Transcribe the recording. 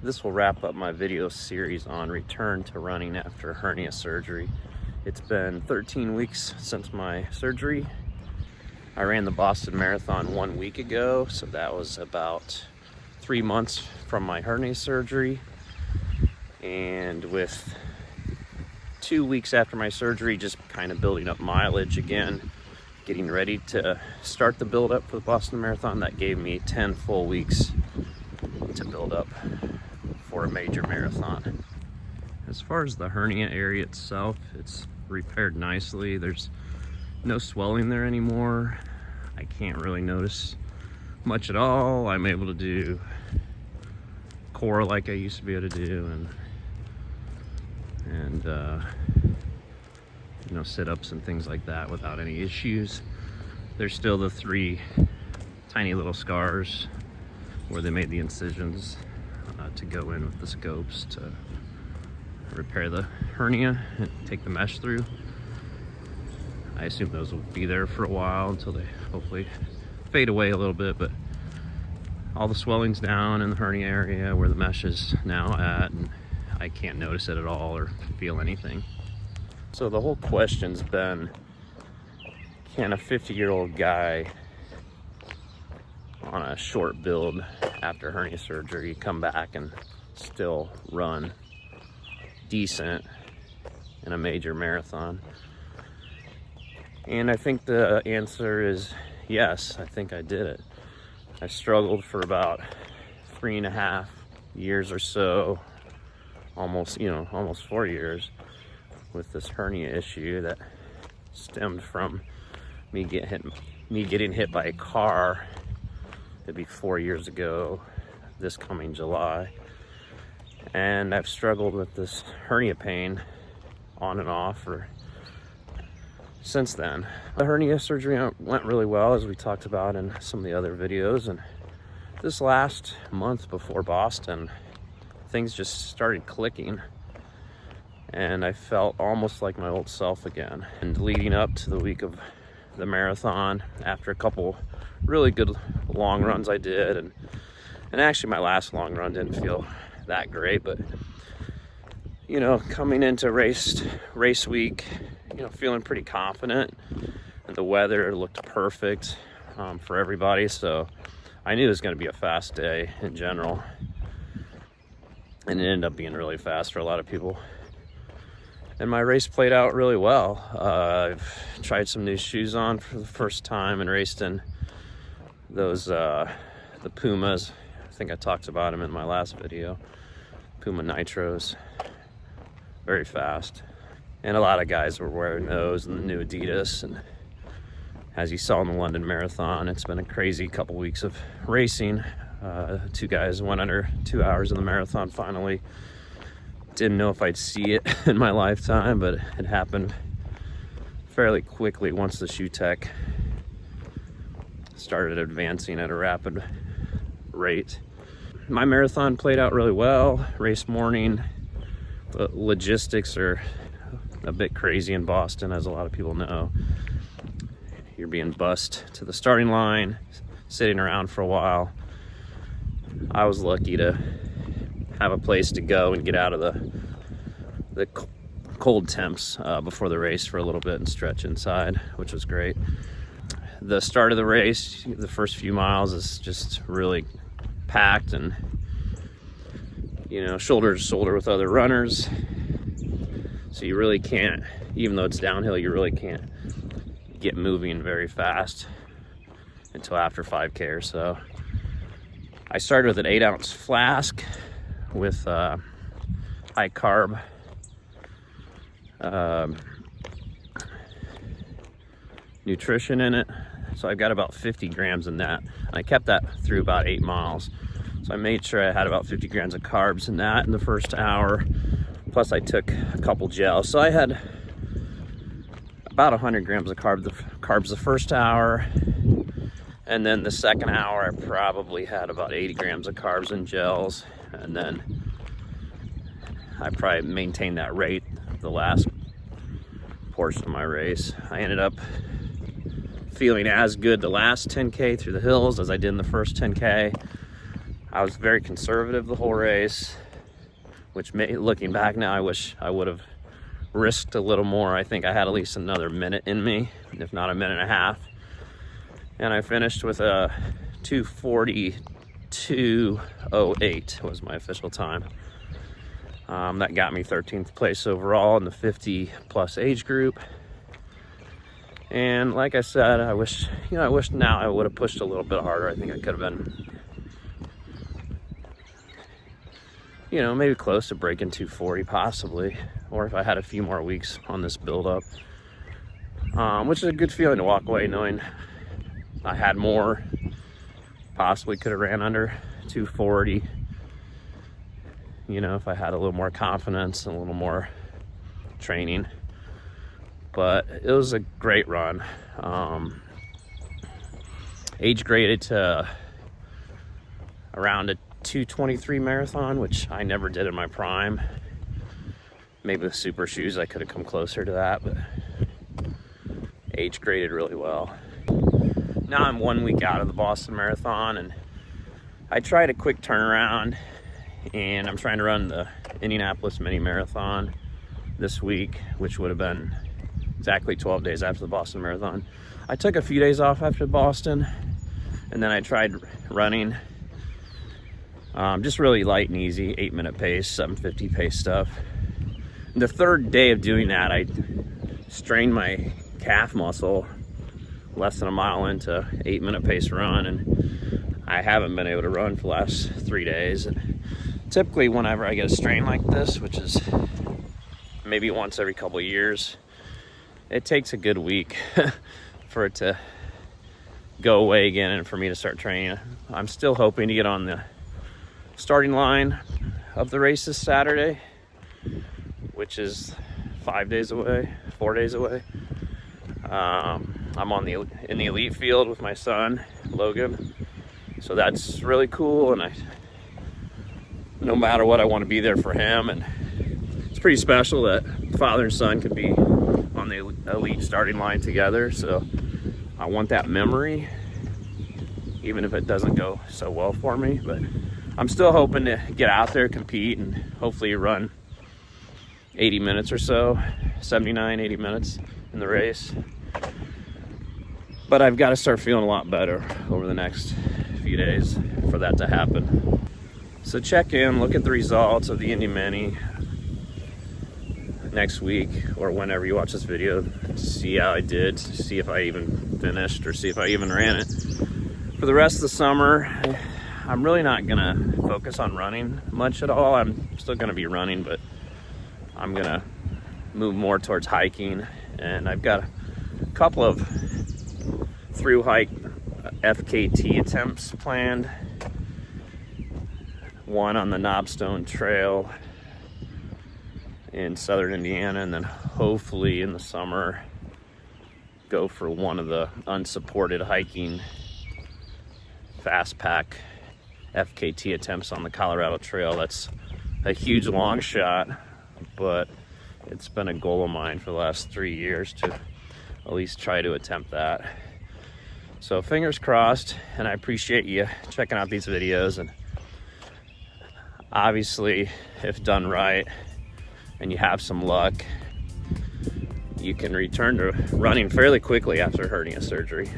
This will wrap up my video series on return to running after hernia surgery. It's been 13 weeks since my surgery. I ran the Boston Marathon 1 week ago, so that was about 3 months from my hernia surgery. And with 2 weeks after my surgery, just kind of building up mileage again, getting ready to start the build up for the Boston Marathon. That gave me 10 full weeks to build up for a major marathon. As far as the hernia area itself, it's repaired nicely. There's no swelling there anymore. I can't really notice much at all. I'm able to do core like I used to be able to do, and you know, sit-ups and things like that without any issues. There's still the 3 tiny little scars where they made the incisions to go in with the scopes to repair the hernia and take the mesh through. I assume those will be there for a while until they hopefully fade away a little bit, but all the swelling's down in the hernia area where the mesh is now at, and I can't notice it at all or feel anything. So the whole question's been, can a 50-year-old guy on a short build after hernia surgery come back and still run decent in a major marathon? And I think the answer is yes. I think I did it. I struggled for about 3.5 years or so, almost 4 years, with this hernia issue that stemmed from me getting hit by a car. It'd be 4 years ago this coming July. And I've struggled with this hernia pain on and off since then. The hernia surgery went really well, as we talked about in some of the other videos. And this last month before Boston, things just started clicking. And I felt almost like my old self again. And leading up to the week of the marathon, after a couple really good long runs I did, and actually my last long run didn't feel that great, but you know, coming into race week, you know, feeling pretty confident, and the weather looked perfect for everybody, so I knew it was going to be a fast day in general, and it ended up being really fast for a lot of people. And my race played out really well. I've tried some new shoes on for the first time and raced in those, the Pumas. I think I talked about them in my last video. Puma Nitros. Very fast. And a lot of guys were wearing those and the new Adidas. And as you saw in the London Marathon, it's been a crazy couple weeks of racing. 2 guys went under 2 hours in the marathon finally. Didn't know if I'd see it in my lifetime, but it happened fairly quickly once the shoe tech started advancing at a rapid rate. My marathon played out really well. Race morning, the logistics are a bit crazy in Boston, as a lot of people know. You're being bussed to the starting line, sitting around for a while. I was lucky to have a place to go and get out of the cold temps before the race for a little bit and stretch inside, which was great. The start of the race, the first few miles, is just really packed, and you know, shoulder to shoulder with other runners, so you really can't, even though it's downhill, you really can't get moving very fast until after 5K or so. I started with an 8-ounce flask with high carb nutrition in it, so I've got about 50 grams in that, and I kept that through about 8 miles. So I made sure I had about 50 grams of carbs in that in the first hour, plus I took a couple gels, so I had about 100 grams of carbs the first hour, and then the second hour I probably had about 80 grams of carbs and gels, and then I probably maintained that rate the last portion of my race. I ended up feeling as good the last 10K through the hills as I did in the first 10K. I was very conservative the whole race, which looking back now, I wish I would have risked a little more. I think I had at least another minute in me, if not a minute and a half. And I finished with a 2:42:08 was my official time. That got me 13th place overall in the 50 plus age group. And like I said, I wish now I would have pushed a little bit harder. I think I could have been, maybe close to breaking 240 possibly, or if I had a few more weeks on this build up, which is a good feeling to walk away knowing I had more, possibly could have ran under 240, if I had a little more confidence and a little more training. But it was a great run. Age graded to around a 2:23 marathon, which I never did in my prime. Maybe with super shoes I could have come closer to that, but age graded really well. Now I'm 1 week out of the Boston Marathon, and I tried a quick turnaround, and I'm trying to run the Indianapolis Mini Marathon this week, which would have been exactly 12 days after the Boston Marathon. I took a few days off after Boston, and then I tried running just really light and easy, 8-minute pace, 7:50 pace stuff. And the third day of doing that, I strained my calf muscle less than a mile into 8-minute pace run, and I haven't been able to run for the last 3 days. And typically whenever I get a strain like this, which is maybe once every couple of years, it takes a good week for it to go away again and for me to start training. I'm still hoping to get on the starting line of the race this Saturday, which is 4 days away. I'm in the elite field with my son, Logan. So that's really cool, and no matter what, I want to be there for him. And it's pretty special that father and son could be on the elite starting line together. So I want that memory, even if it doesn't go so well for me. But I'm still hoping to get out there, compete, and hopefully run 80 minutes or so, 79, 80 minutes in the race. But I've got to start feeling a lot better over the next few days for that to happen. So check in, look at the results of the Indy Mini next week or whenever you watch this video. See how I did, see if I even finished, or see if I even ran it. For the rest of the summer, I'm really not gonna focus on running much at all. I'm still gonna be running, but I'm gonna move more towards hiking. And I've got a couple of through hike FKT attempts planned. One on the Knobstone Trail in southern Indiana, and then hopefully in the summer go for one of the unsupported hiking fast pack FKT attempts on the Colorado Trail. That's a huge long shot, but it's been a goal of mine for the last 3 years to at least try to attempt that. So fingers crossed, and I appreciate you checking out these videos. And obviously, if done right and you have some luck, you can return to running fairly quickly after hernia surgery.